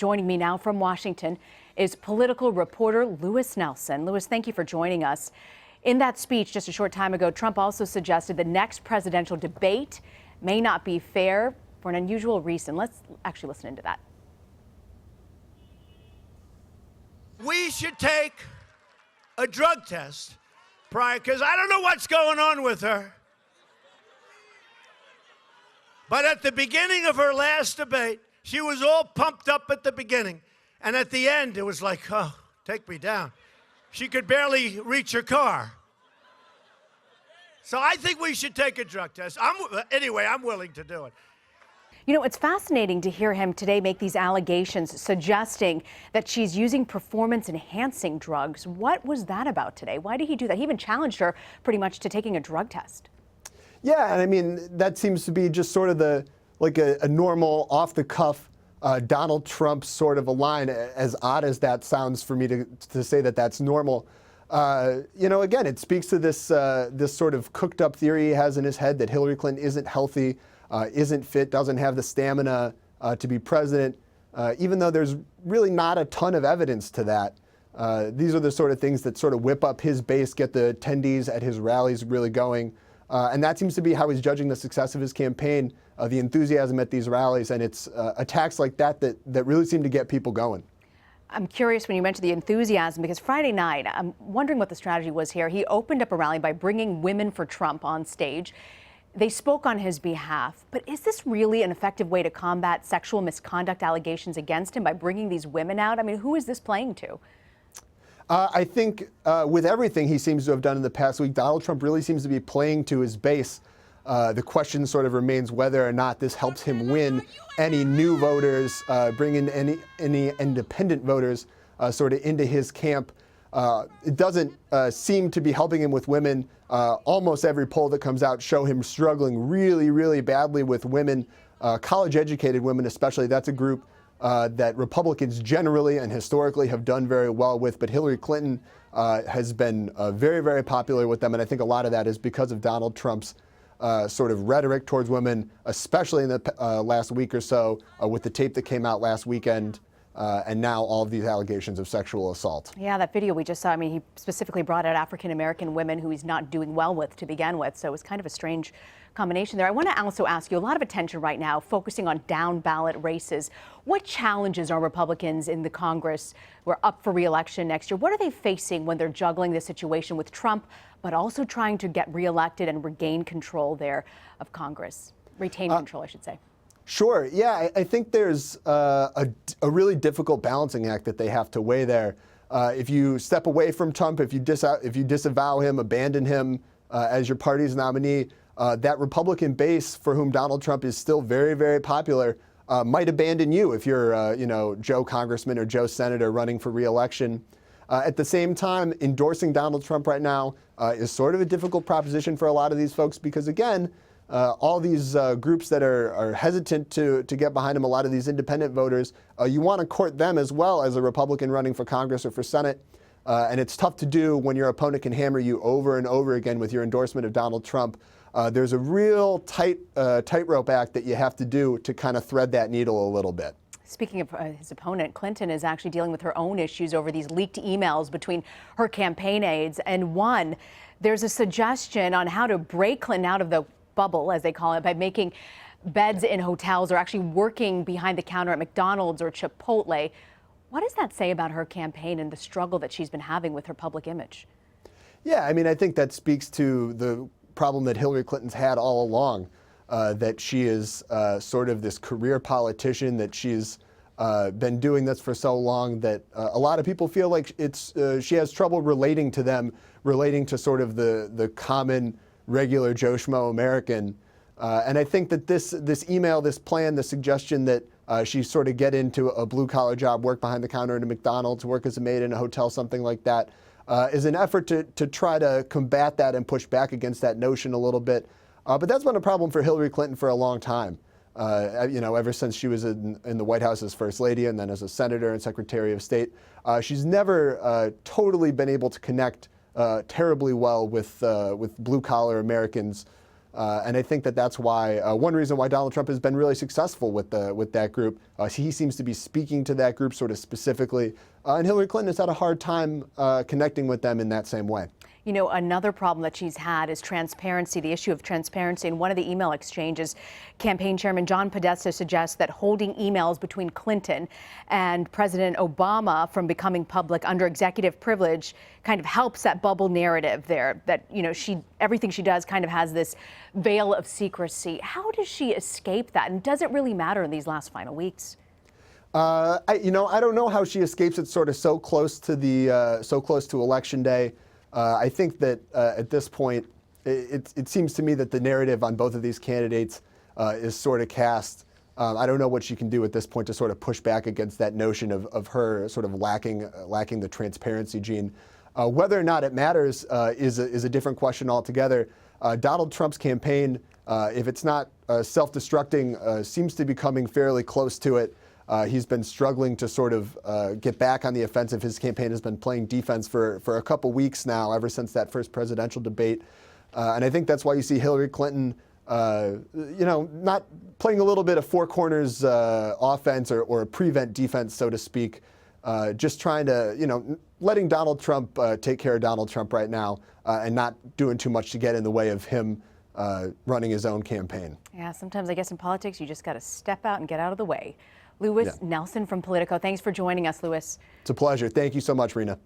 Joining me now from Washington is political reporter Louis Nelson. Louis, thank you for joining us. In that speech just a short time ago, Trump also suggested the next presidential debate may not be fair for an unusual reason. Let's actually listen into that. We should take a drug test prior, because I don't know what's going on with her. But at the beginning of her last debate, she was all pumped up at the beginning. And at the end, it was like, oh, take me down. She could barely reach her car. So I think we should take a drug test. Anyway, I'm willing to do it. You know, it's fascinating to hear him today make these allegations suggesting that she's using performance-enhancing drugs. What was that about today? Why did he do that? He even challenged her pretty much to taking a drug test. Yeah, and I mean, that seems to be just sort of a normal, off-the-cuff Donald Trump sort of a line, as odd as that sounds for me to say that that's normal. You know, again, it speaks to this sort of cooked-up theory he has in his head that Hillary Clinton isn't healthy, isn't fit, doesn't have the stamina to be president, even though there's really not a ton of evidence to that. These are the sort of things that sort of whip up his base, get the attendees at his rallies really going. And that seems to be how he's judging the success of his campaign, the enthusiasm at these rallies. And it's attacks like that really seem to get people going. I'm curious when you mentioned the enthusiasm, because Friday night, I'm wondering what the strategy was here. He opened up a rally by bringing Women for Trump on stage. They spoke on his behalf. But is this really an effective way to combat sexual misconduct allegations against him, by bringing these women out? I mean, who is this playing to? I think with everything he seems to have done in the past week, Donald Trump really seems to be playing to his base. The question sort of remains whether or not this helps him win any new voters, bring in any independent voters sort of into his camp. It doesn't seem to be helping him with women. Almost every poll that comes out show him struggling really, really badly with women, college-educated women especially. That's a group that Republicans generally and historically have done very well with, but Hillary Clinton has been very, very popular with them, and I think a lot of that is because of Donald Trump's sort of rhetoric towards women, especially in the last week or so, with the tape that came out last weekend, and now all of these allegations of sexual assault. Yeah, that video we just saw, I mean, he specifically brought out African-American women who he's not doing well with to begin with, so it was kind of a strange combination there. I want to also ask you, a lot of attention right now focusing on down-ballot races. What challenges are Republicans in the Congress who are up for re-election next year? What are they facing when they're juggling the situation with Trump, but also trying to get re-elected and regain control there of Congress? Retain control, I should say. Sure. Yeah, I think there's a really difficult balancing act that they have to weigh there. If you step away from Trump, if you disavow him, abandon him as your party's nominee, that Republican base for whom Donald Trump is still very, very popular might abandon you if you're, Joe Congressman or Joe Senator running for re-election. At the same time, endorsing Donald Trump right now is sort of a difficult proposition for a lot of these folks because, again, all these groups that are hesitant to get behind him, a lot of these independent voters, you want to court them as well as a Republican running for Congress or for Senate. And it's tough to do when your opponent can hammer you over and over again with your endorsement of Donald Trump. There's a real tightrope act that you have to do to kind of thread that needle a little bit. Speaking of his opponent, Clinton is actually dealing with her own issues over these leaked emails between her campaign aides. And one, there's a suggestion on how to break Clinton out of the bubble, as they call it, by making beds in hotels or actually working behind the counter at McDonald's or Chipotle. What does that say about her campaign and the struggle that she's been having with her public image? Yeah, I mean, I think that speaks to the problem that Hillary Clinton's had all along, that she is sort of this career politician, that she's been doing this for so long that a lot of people feel like she has trouble relating to them, relating to sort of the common, regular Joe Schmo American. And I think that this email, this plan, the suggestion that she sort of get into a blue-collar job, work behind the counter in a McDonald's, work as a maid in a hotel, something like that, is an effort to try to combat that and push back against that notion a little bit. But that's been a problem for Hillary Clinton for a long time. Ever since she was in the White House as First Lady and then as a Senator and Secretary of State, she's never totally been able to connect terribly well with blue-collar Americans And I think that that's why one reason why Donald Trump has been really successful with that group. He seems to be speaking to that group sort of specifically, and Hillary Clinton has had a hard time connecting with them in that same way. You know, another problem that she's had is transparency, the issue of transparency. In one of the email exchanges, campaign chairman John Podesta suggests that holding emails between Clinton and President Obama from becoming public under executive privilege kind of helps that bubble narrative there, that, you know, everything she does kind of has this veil of secrecy. How does she escape that? And does it really matter in these last final weeks? I don't know how she escapes it sort of so close to Election Day. I think that at this point, it seems to me that the narrative on both of these candidates is sort of cast. I don't know what she can do at this point to sort of push back against that notion of her sort of lacking the transparency gene. Whether or not it matters is a different question altogether. Donald Trump's campaign, if it's not self-destructing, seems to be coming fairly close to it. He's been struggling to sort of get back on the offensive. His campaign has been playing defense for a couple weeks now, ever since that first presidential debate. And I think that's why you see Hillary Clinton, not playing a little bit of four corners offense or prevent defense, so to speak, just trying to, letting Donald Trump take care of Donald Trump right now and not doing too much to get in the way of him running his own campaign. Yeah, sometimes I guess in politics, you just got to step out and get out of the way. Louis Nelson from Politico. Thanks for joining us, Louis. It's a pleasure. Thank you so much, Rena.